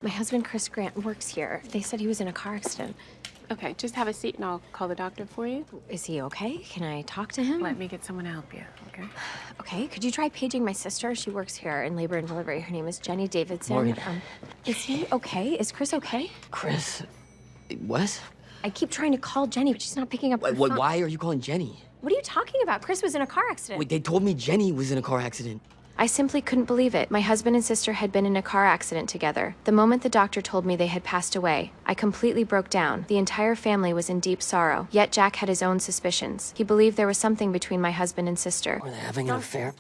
My husband, Chris Grant, works here. They said he was in a car accident. Okay, just have a seat and I'll call the doctor for you. Is he okay? Can I talk to him? Let me get someone to help you, okay? Okay, could you try paging my sister? She works here in labor and delivery. Her name is Jenny Davidson. Morgan. Is he okay? Is Chris okay? Chris? What? I keep trying to call Jenny, but she's not picking up her phone. Why are you calling Jenny? What are you talking about? Chris was in a car accident. Wait, they told me Jenny was in a car accident. I simply couldn't believe it. My husband and sister had been in a car accident together. The moment the doctor told me they had passed away, I completely broke down. The entire family was in deep sorrow. Yet Jack had his own suspicions. He believed there was something between my husband and sister. Were they having an affair?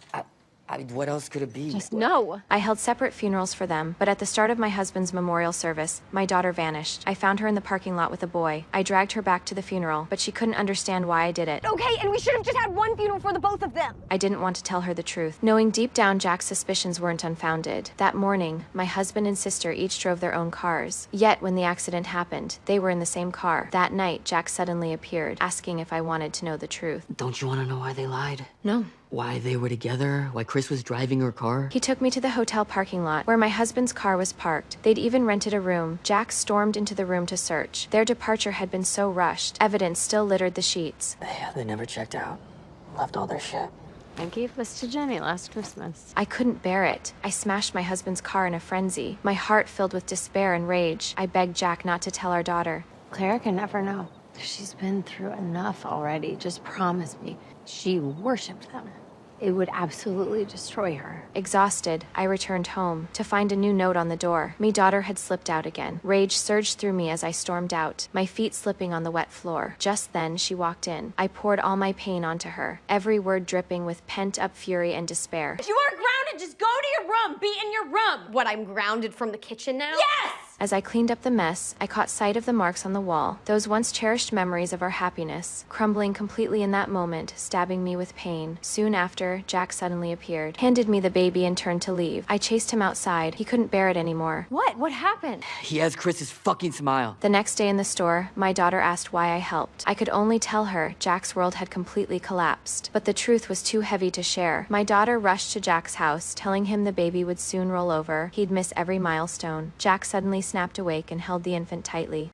What else could it be? No. I held separate funerals for them, but at the start of my husband's memorial service, my daughter vanished. I found her in the parking lot with a boy. I dragged her back to the funeral, but she couldn't understand why I did it. Okay, and we should have just had one funeral for the both of them. I didn't want to tell her the truth, knowing deep down Jack's suspicions weren't unfounded. That morning, my husband and sister each drove their own cars. Yet, when the accident happened, they were in the same car. That night, Jack suddenly appeared, asking if I wanted to know the truth. Don't you want to know why they lied? No. Why they were together? Why Chris was driving her car? He took me to the hotel parking lot, where my husband's car was parked. They'd even rented a room. Jack stormed into the room to search. Their departure had been so rushed. Evidence still littered the sheets. They never checked out. Left all their shit. I gave this to Jenny last Christmas. I couldn't bear it. I smashed my husband's car in a frenzy. My heart filled with despair and rage. I begged Jack not to tell our daughter. Clara can never know. She's been through enough already. Just promise me. She worshipped them. It would absolutely destroy her. Exhausted, I returned home to find a new note on the door. Me daughter had slipped out again. Rage surged through me as I stormed out, my feet slipping on the wet floor. Just then, she walked in. I poured all my pain onto her, every word dripping with pent-up fury and despair. You are grounded. Just go to your room. Be in your room. What, I'm grounded from the kitchen now? Yes! As I cleaned up the mess, I caught sight of the marks on the wall, those once cherished memories of our happiness, crumbling completely in that moment, stabbing me with pain. Soon after, Jack suddenly appeared, handed me the baby and turned to leave. I chased him outside. He couldn't bear it anymore. What? What happened? He has Chris's fucking smile. The next day in the store, my daughter asked why I helped. I could only tell her Jack's world had completely collapsed, but the truth was too heavy to share. My daughter rushed to Jack's house, telling him the baby would soon roll over. He'd miss every milestone. Jack suddenly snapped awake and held the infant tightly.